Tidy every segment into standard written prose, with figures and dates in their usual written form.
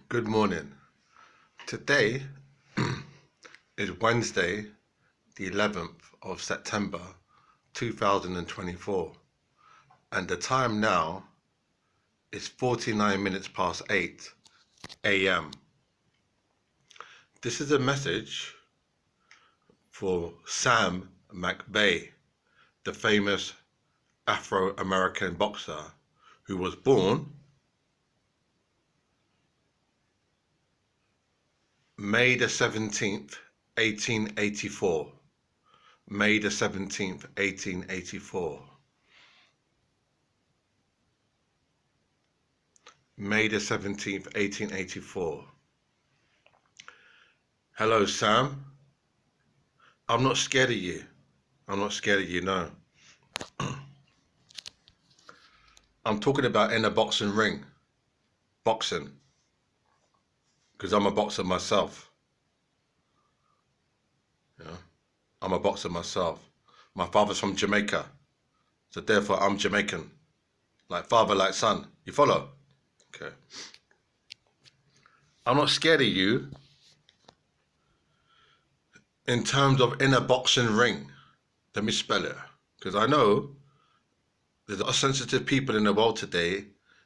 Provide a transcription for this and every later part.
Good morning. Today is Wednesday, the 11th of September 2024, and the time now is 49 minutes past 8 a.m. This is a message for Sam McVey, the famous Afro-American boxer who was born May the 17th, 1884. May the 17th, 1884. May the 17th, 1884. Hello, Sam. I'm not scared of you. I'm not scared of you, no. I'm talking about in a boxing ring. Boxing. Because I'm a boxer myself. Yeah, I'm a boxer myself. My father's from Jamaica, so therefore I'm Jamaican. Like father, like son. You follow? Okay. I'm not scared of you in terms of in a boxing ring. Let me spell it. Because I know there's a lot of sensitive people in the world today,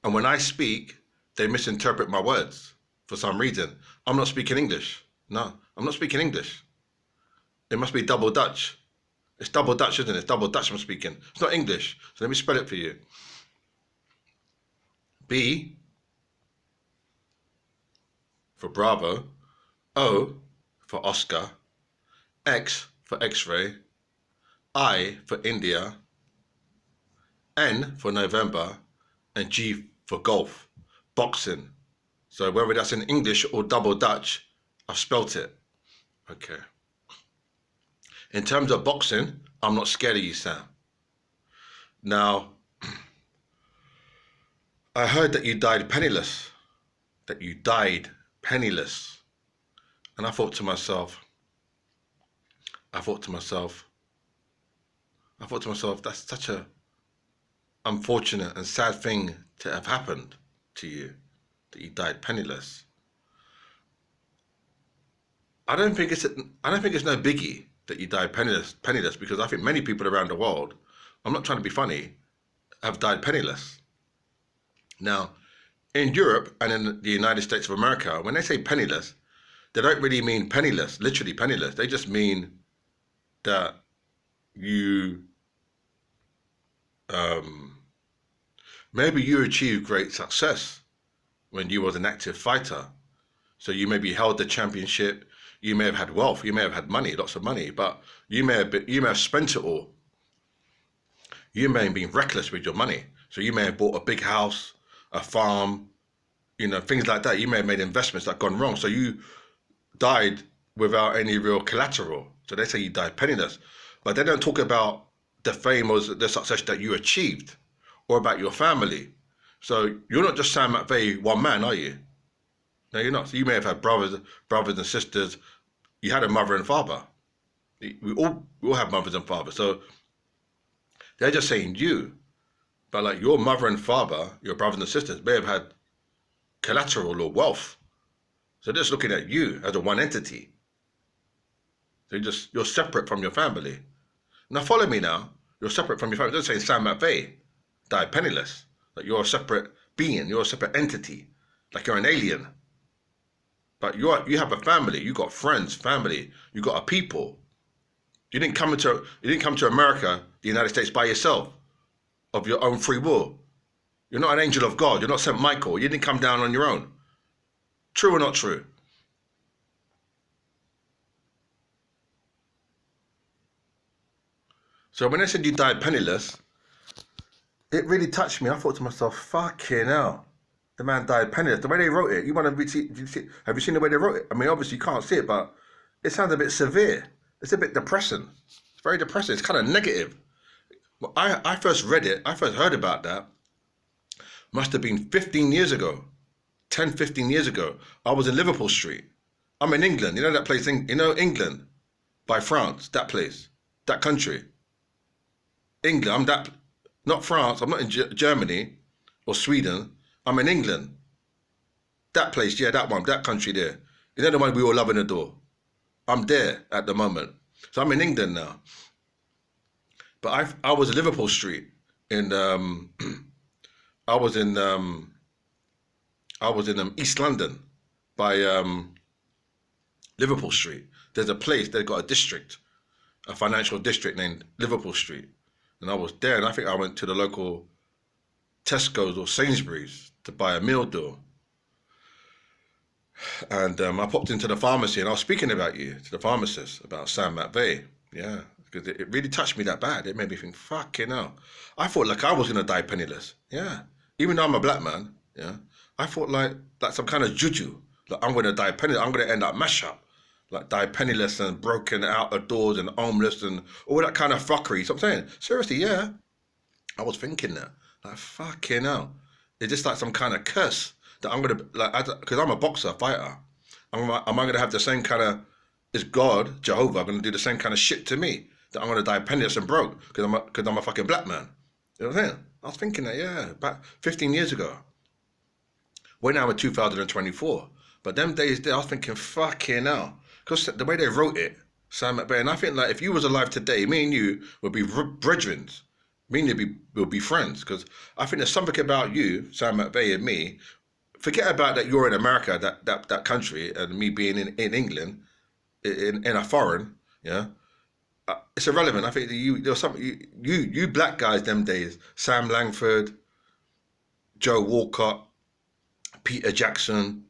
and when I speak, they misinterpret my words. For some reason, I'm not speaking English. No, I'm not speaking English. It must be double Dutch. It's double Dutch, isn't it? It's double Dutch I'm speaking. It's not English. So let me spell it for you. B for Bravo, O for Oscar, X for X-ray, I for India, N for November, and G for golf. Boxing. So whether that's in English or double Dutch, I've spelt it. Okay. In terms of boxing, I'm not scared of you, Sam. Now, I heard that you died penniless. That you died penniless. And I thought to myself, that's such a unfortunate and sad thing to have happened to you. That you died penniless. I don't think it's no biggie that you died penniless, because I think many people around the world, I'm not trying to be funny, have died penniless. Now, in Europe and in the United States of America, when they say penniless, they don't really mean penniless, literally penniless. They just mean that you, maybe you achieved great success when you was an active fighter. So you maybe held the championship, you may have had wealth, you may have had money, lots of money, but you may have spent it all. You may have been reckless with your money. So you may have bought a big house, a farm, things like that. You may have made investments that gone wrong. So you died without any real collateral. So they say you died penniless, but they don't talk about the fame or the success that you achieved or about your family. So you're not just Sam McVey, one man, are you? No, you're not. So you may have had brothers and sisters. You had a mother and father. We all have mothers and fathers. So they're just saying you. But like your mother and father, your brothers and sisters may have had collateral or wealth. So they're just looking at you as a one entity. So you're separate from your family. Now follow me now. You're separate from your family. Don't say Sam McVey died penniless. Like you're a separate being, you're a separate entity, like you're an alien. But you have a family, you got friends, family, you got a people. You didn't come to America, the United States, by yourself, of your own free will. You're not an angel of God, you're not St. Michael, you didn't come down on your own. True or not true? So when I said you died penniless, it really touched me. I thought to myself, fucking hell. The man died penniless. The way they wrote it, have you seen the way they wrote it? I mean, obviously you can't see it, but it sounds a bit severe. It's a bit depressing. It's very depressing. It's kind of negative. I first read it, I first heard about that, must have been 15 years ago, 10, 15 years ago. I was in Liverpool Street. I'm in England. You know that place, England, by France, that place, that country. England, not France, I'm not in Germany or Sweden, I'm in England. That place, yeah, that one, that country there. You know the one we all love and adore. I'm there at the moment. So I'm in England now. But I was in Liverpool Street in I was in East London by Liverpool Street. There's a place, they've got a district, a financial district named Liverpool Street. And I was there, and I think I went to the local Tesco's or Sainsbury's to buy a meal deal. And I popped into the pharmacy and I was speaking about you to the pharmacist, about Sam McVey. Yeah, because it really touched me that bad. It made me think, fucking hell. I thought like I was going to die penniless. Yeah. Even though I'm a black man, yeah, I thought like some kind of juju. Like I'm going to die penniless. I'm going to end up mash up. Like die penniless and broken out of doors and homeless and all that kind of fuckery. So I'm saying, seriously, yeah. I was thinking that. Like, fucking hell. It's just like some kind of curse that I'm going to, like, because I'm a boxer, fighter. Am I going to have the same kind of, is God, Jehovah, going to do the same kind of shit to me? That I'm going to die penniless and broke because I'm a fucking black man. You know what I'm saying? I was thinking that, yeah, about 15 years ago. We're now in 2024. But them days there, I was thinking, fucking hell. Because the way they wrote it, Sam McVey, and I think like if you was alive today, me and you would be brethren. Me and you would be friends. Because I think there's something about you, Sam McVey, and me. Forget about that you're in America, that country, and me being in England, in a foreign, yeah. It's irrelevant. I think that there was something you black guys them days, Sam Langford, Joe Walcott, Peter Jackson,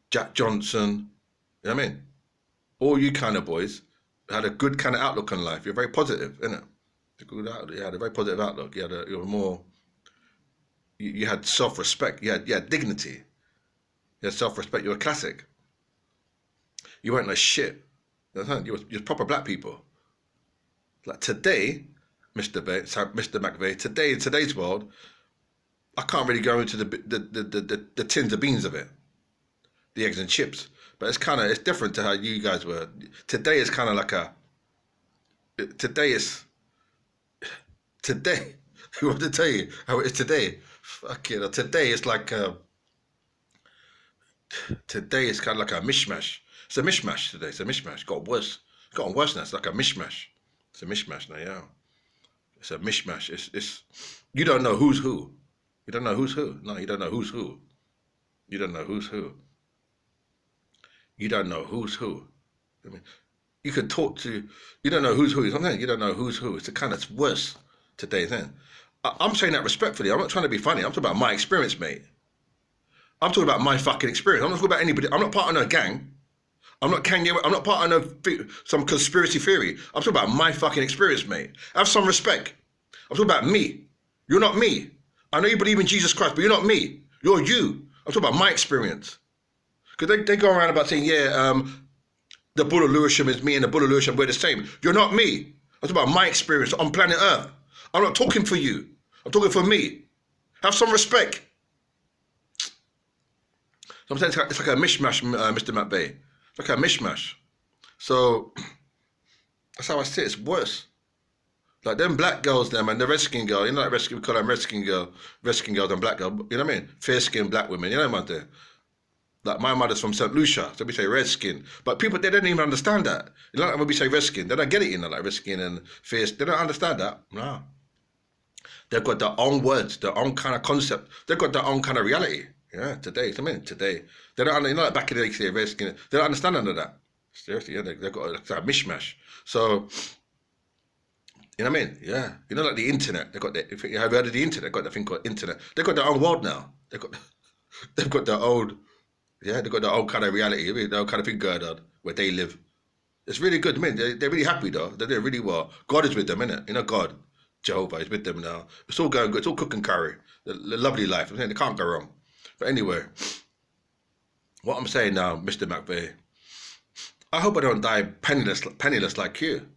Jack Johnson, you know what I mean? All you kind of boys had a good kind of outlook on life. You're very positive, innit? You had a very positive outlook. You were more. You had self-respect. You had dignity. You had self-respect. You were classic. You weren't like shit. You were proper black people. Like today, Mr. McVey, today in today's world, I can't really go into the tins of beans of it, the eggs and chips. But it's different to how you guys were. Today is kind of like today. I want to tell you how it is today. Fuck it. Today is like today is kind of like a mishmash. It's a mishmash today. It's a mishmash. It's got worse. It's gotten worse now. It's like a mishmash. It's a mishmash now. Yeah. It's a mishmash. It's you don't know who's who. You don't know who's who. No, you don't know who's who. You don't know who's who. You don't know who's who. I mean, you could talk to. You don't know who's who. Sometimes you don't know who's who. It's worse today. Then I'm saying that respectfully. I'm not trying to be funny. I'm talking about my experience, mate. I'm talking about my fucking experience. I'm not talking about anybody. I'm not part of no gang. I'm not Kanye. I'm not part of some conspiracy theory. I'm talking about my fucking experience, mate. Have some respect. I'm talking about me. You're not me. I know you believe in Jesus Christ, but you're not me. You're you. I'm talking about my experience. Because they go around about saying, yeah, the Bull of Lewisham is me and the Bull of Lewisham, we're the same. You're not me. I'm talking about my experience on planet Earth. I'm not talking for you. I'm talking for me. Have some respect. So I'm saying it's like a mishmash, Mr. McVey. It's like a mishmash. So that's how I see it. It's worse. Like them black girls, them and the red skin girl. You know, like red skin, we call them red skin girls and black girl. You know what I mean? Fair skinned black women. You know what I'm saying? Like my mother's from St. Lucia, so we say red skin. But people, they don't even understand that. You know, like when we say red skin, they don't get it, you know, like red skin and fierce. They don't understand that. No. They've got their own words, their own kind of concept. They've got their own kind of reality. Yeah, today. I mean, today. They don't, you know, like back in the day, say red skin. They don't understand none of that. Seriously, yeah, they've got a mishmash. So, you know what I mean? Yeah. You know, like the internet. Have you heard of the internet? They've got the thing called internet. They've got their own world now. They've got their own. Yeah, they've got their own kind of reality, their own kind of thing going on where they live. It's really good. I mean, they're really happy though. They're doing really well. God is with them, innit? You know, God, Jehovah is with them now. It's all going good. It's all cooking curry. The lovely life. I'm saying they can't go wrong. But anyway, what I'm saying now, Mr. McVey, I hope I don't die penniless like you,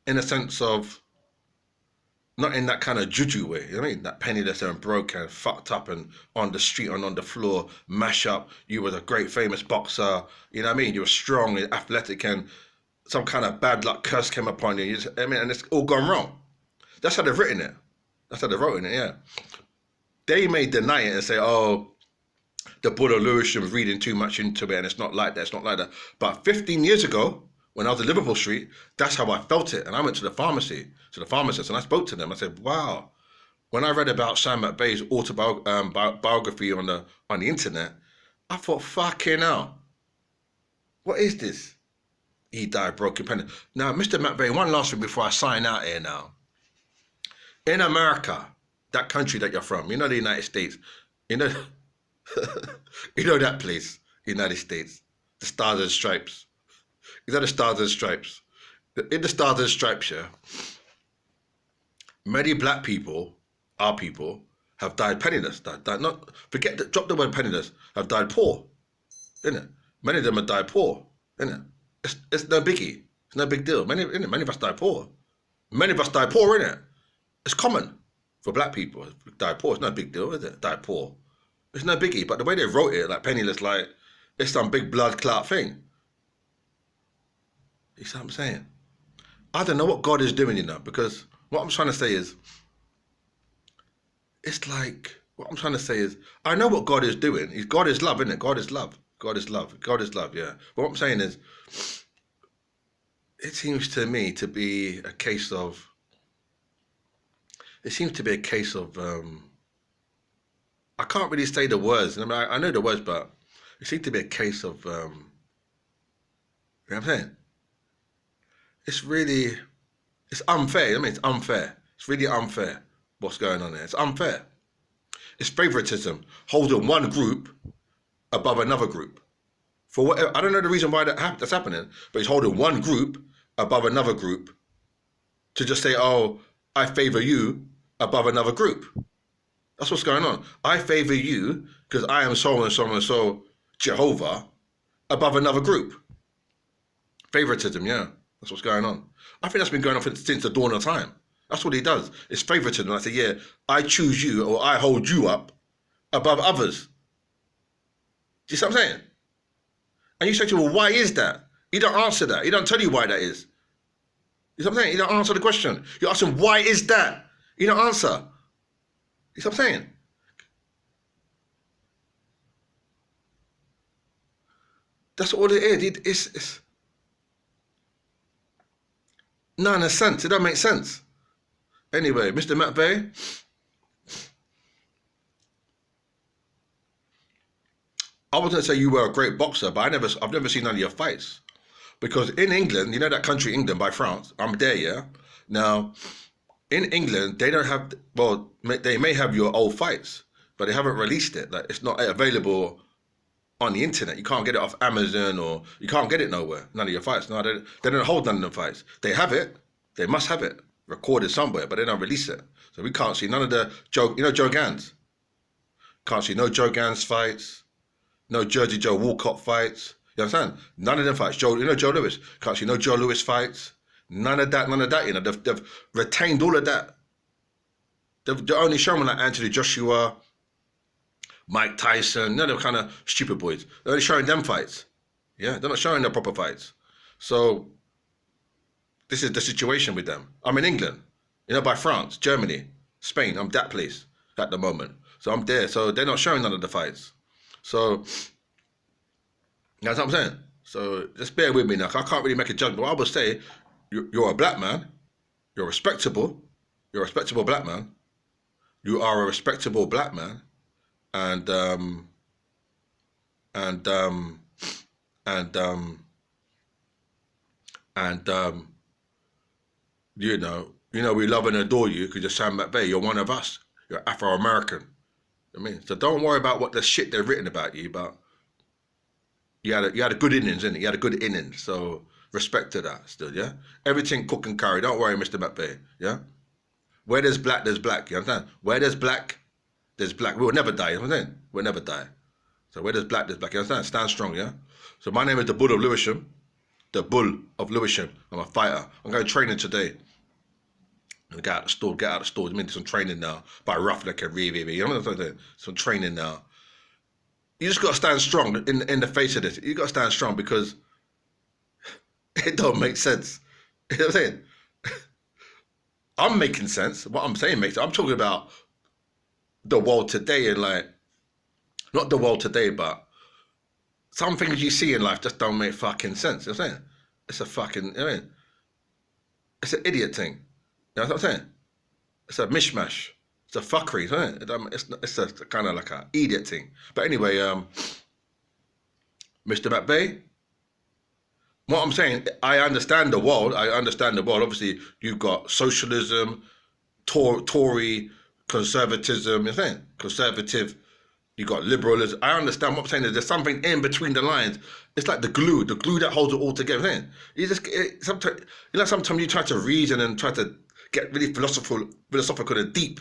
in a sense of not in that kind of juju way, you know what I mean? That penniless and broke and fucked up and on the street and on the floor, mash up. You were a great famous boxer, you know what I mean? You were strong and athletic and some kind of bad luck curse came upon you. I mean, and it's all gone wrong. That's how they've written it. That's how they wrote in it, yeah. They may deny it and say, oh, the Bull of Lewisham was reading too much into it, and it's not like that, it's not like that. But 15 years ago, when I was in Liverpool Street, that's how I felt it. And I went to the pharmacist, and I spoke to them. I said, wow, when I read about Sam McVey's autobiography on the internet, I thought, fucking hell, what is this? He died broken penny. Now, Mr. McVey, one last thing before I sign out here now. In America, that country that you're from, you know the United States, you know, you know that place, United States, the Stars and Stripes. You know the Stars and Stripes. In the Stars and Stripes, yeah, many black people, our people, have died penniless. Died not drop the word penniless. Have died poor, innit? Many of them have died poor, innit? It's no biggie. It's no big deal. Many of us die poor. Many of us die poor, innit? It's common for black people to die poor. It's no big deal, is it? Die poor. It's no biggie. But the way they wrote it, like penniless, like it's some big blood clot thing. You see what I'm saying? I don't know what God is doing, you know, because what I'm trying to say is, it's like, what I'm trying to say is, I know what God is doing. God is love, isn't it? God is love. God is love. God is love, yeah. But what I'm saying is, it seems to me to be a case of, I can't really say the words. I mean, I know the words, but it seems to be a case of, you know what I'm saying? It's unfair. I mean, it's unfair. It's really unfair what's going on there. It's unfair. It's favoritism, holding one group above another group. For whatever, I don't know the reason why that's happening, but he's holding one group above another group to just say, oh, I favor you above another group. That's what's going on. I favor you because I am so and so and so Jehovah above another group. Favoritism, yeah. That's what's going on. I think that's been going on since the dawn of time. That's what he does. It's favoritism. I say, yeah, I choose you or I hold you up above others. Do you see what I'm saying? And you say to him, well, why is that? He don't answer that. He don't tell you why that is. You see what I'm saying? He don't answer the question. You ask him, why is that? He don't answer. You see what I'm saying? That's all it is. It's none of sense. It don't make sense. Anyway, Mr. McVey, I was going to say you were a great boxer, but I've never seen none of your fights. Because in England, you know that country, England, by France, I'm there, yeah? Now, in England, they don't have, well, they may have your old fights, but they haven't released it. Like, it's not available on the internet. You can't get it off Amazon or you can't get it nowhere. None of your fights. No, they don't hold none of them fights. They have it. They must have it recorded somewhere, but they don't release it. So we can't see none of the Joe Gans. Can't see no Joe Gans fights, no Jersey Joe Walcott fights. You understand? None of them fights. Joe Lewis. Can't see no Joe Lewis fights. None of that. You know, they've retained all of that. They're only showing like Anthony Joshua, Mike Tyson, none of the kind of stupid boys. They're only showing them fights. Yeah, they're not showing their proper fights. So this is the situation with them. I'm in England, you know, by France, Germany, Spain. I'm that place at the moment. So I'm there. So they're not showing none of the fights. So that's what I'm saying. So just bear with me now. I can't really make a judgment. But I would say you're a black man. You're respectable. You're a respectable black man. You are a respectable black man. And you know, we love and adore you because you're Sam McVey. You're one of us. You're Afro-American. I mean, so don't worry about what the shit they've written about you, but you had a good innings, innit? You had a good innings, so respect to that still, yeah? Everything cook and carry. Don't worry, Mr. McVey, yeah? Where there's black, you understand? Where there's black, there's black. We will never die, you know what I'm saying? We'll never die. So where there's black, you understand? Stand strong, yeah? So my name is the Bull of Lewisham. The Bull of Lewisham. I'm a fighter. I'm going training today. And get out of the store. I mean, some training now by Roughneck and you know what I'm saying? Some training now. You just got to stand strong in the face of this. You got to stand strong because it don't make sense. You know what I'm saying? I'm making sense. What I'm saying makes sense. I'm talking about the world today and like Not the world today, but some things you see in life just don't make fucking sense. You know what I'm saying? It's a fucking, you know what I mean? It's an idiot thing. You know what I'm saying? It's a mishmash. It's a fuckery, isn't it? It's a kind of like an idiot thing. But anyway, Mr. McVey, what I'm saying, I understand the world. I understand the world. Obviously, you've got socialism, Tory, conservatism, you know what I'm saying? Conservative, you got liberalism. I understand what I'm saying. There's something in between the lines. It's like the glue that holds it all together. Man. You just sometimes, sometimes you try to reason and try to get really philosophical and deep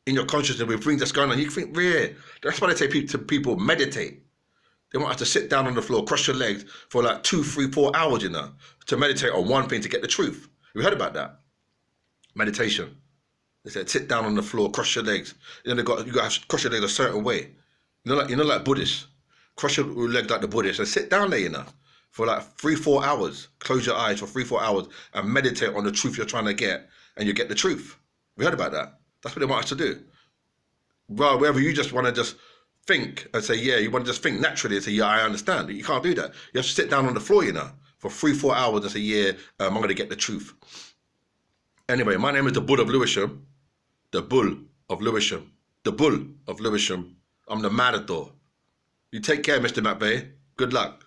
in your consciousness with things that's going on. You think, yeah, that's why they say to people meditate. They want us to sit down on the floor, cross your legs for like 2, 3, 4 hours, to meditate on one thing to get the truth. You heard about that? Meditation. They said sit down on the floor, cross your legs. You got to cross your legs a certain way. Like Buddhists. Cross your legs like the Buddhists and sit down there, for like 3, 4 hours. Close your eyes for 3, 4 hours and meditate on the truth you're trying to get, and you get the truth. We heard about that. That's what they want us to do. Well, wherever you just want to just think and say, yeah, you want to just think naturally and say, yeah, I understand. You can't do that. You have to sit down on the floor, for 3, 4 hours and say, yeah, I'm going to get the truth. Anyway, my name is the Bull of Lewisham. The Bull of Lewisham. The Bull of Lewisham. I'm the matador. You take care, Mr. McVey. Good luck.